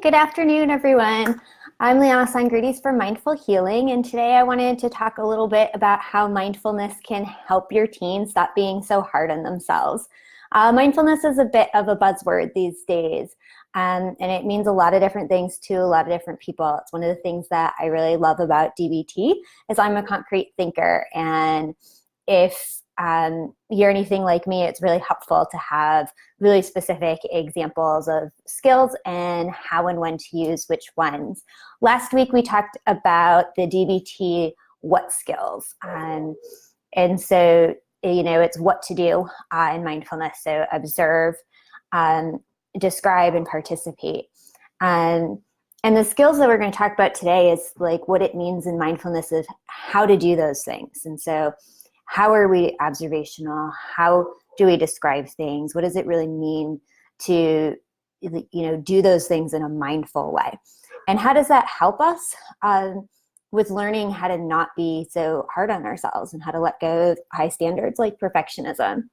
Good afternoon, everyone. I'm Liana Sangrides for Mindful Healing, and today I wanted to talk a little bit about how mindfulness can help your teens stop being so hard on themselves. Mindfulness is a bit of a buzzword these days, and it means a lot of different things to a lot of different people. It's one of the things that I really love about DBT is I'm a concrete thinker, and if you're anything like me, it's really helpful to have really specific examples of skills and how and when to use which ones. Last week, we talked about the DBT what skills. And so, it's what to do in mindfulness. So observe, describe, and participate. And the skills that we're going to talk about today is like what it means in mindfulness of how to do those things. And so how are we observational? How do we describe things? What does it really mean to, do those things in a mindful way? And how does that help us with learning how to not be so hard on ourselves and how to let go of high standards like perfectionism?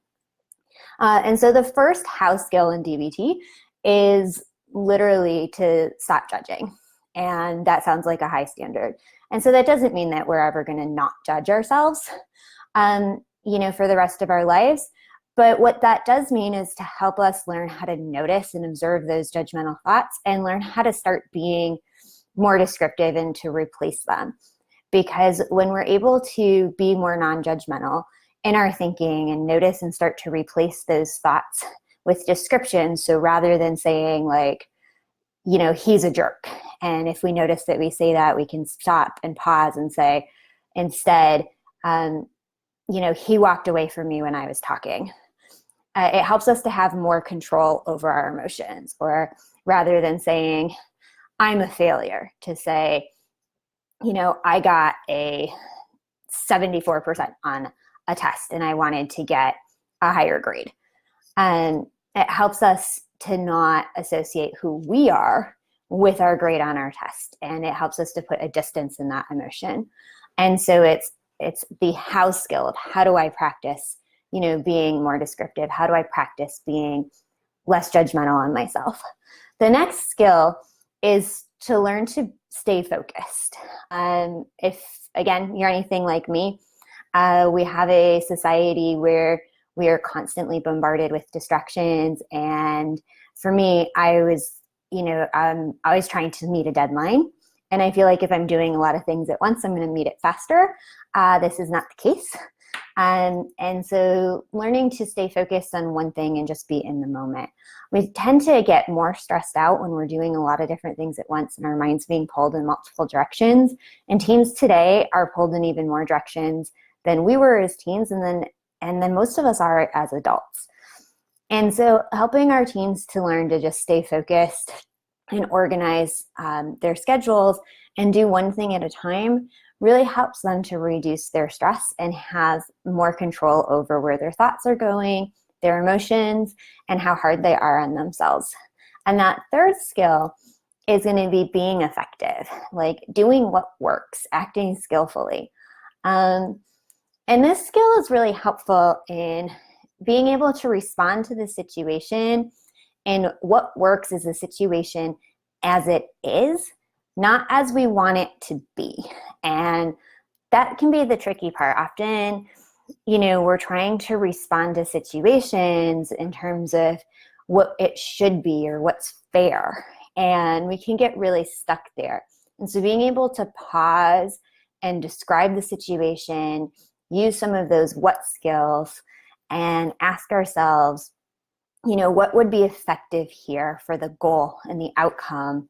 And so the first how skill in DBT is literally to stop judging. And that sounds like a high standard. And so that doesn't mean that we're ever going to not judge ourselves, for the rest of our lives. But what that does mean is to help us learn how to notice and observe those judgmental thoughts and learn how to start being more descriptive and to replace them. Because when we're able to be more non-judgmental in our thinking and notice and start to replace those thoughts with descriptions, so rather than saying like, he's a jerk. And if we notice that we say that, we can stop and pause and say, instead, he walked away from me when I was talking. It helps us to have more control over our emotions, or rather than saying, I'm a failure, to say, I got a 74% on a test and I wanted to get a higher grade. And it helps us to not associate who we are with our grade on our test. And it helps us to put a distance in that emotion. And so it's the how skill of how do I practice, being more descriptive? How do I practice being less judgmental on myself? The next skill is to learn to stay focused. If, again, you're anything like me, we have a society where we are constantly bombarded with distractions. And for me, I'm always trying to meet a deadline. And I feel like if I'm doing a lot of things at once, I'm going to meet it faster. This is not the case. And so learning to stay focused on one thing and just be in the moment. We tend to get more stressed out when we're doing a lot of different things at once and our mind's being pulled in multiple directions. And teens today are pulled in even more directions than we were as teens, and then most of us are as adults. And so helping our teens to learn to just stay focused and organize their schedules and do one thing at a time really helps them to reduce their stress and have more control over where their thoughts are going, their emotions, and how hard they are on themselves. And that third skill is going to be being effective, like doing what works, acting skillfully. And this skill is really helpful in being able to respond to the situation. And what works is the situation as it is, not as we want it to be. And that can be the tricky part. Often, we're trying to respond to situations in terms of what it should be or what's fair. And we can get really stuck there. And so being able to pause and describe the situation, use some of those what skills, and ask ourselves, what would be effective here for the goal and the outcome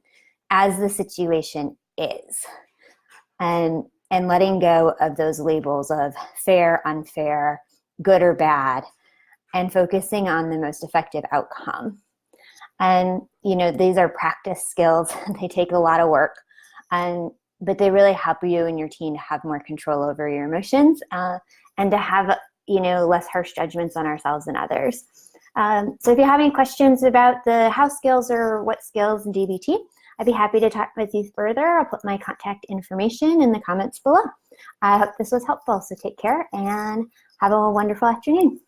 as the situation is, and letting go of those labels of fair, unfair, good or bad, and focusing on the most effective outcome. And these are practice skills. They take a lot of work, but they really help you and your teen to have more control over your emotions and to have less harsh judgments on ourselves and others. So if you have any questions about the how skills or what skills in DBT, I'd be happy to talk with you further. I'll put my contact information in the comments below. I hope this was helpful, so take care and have a wonderful afternoon.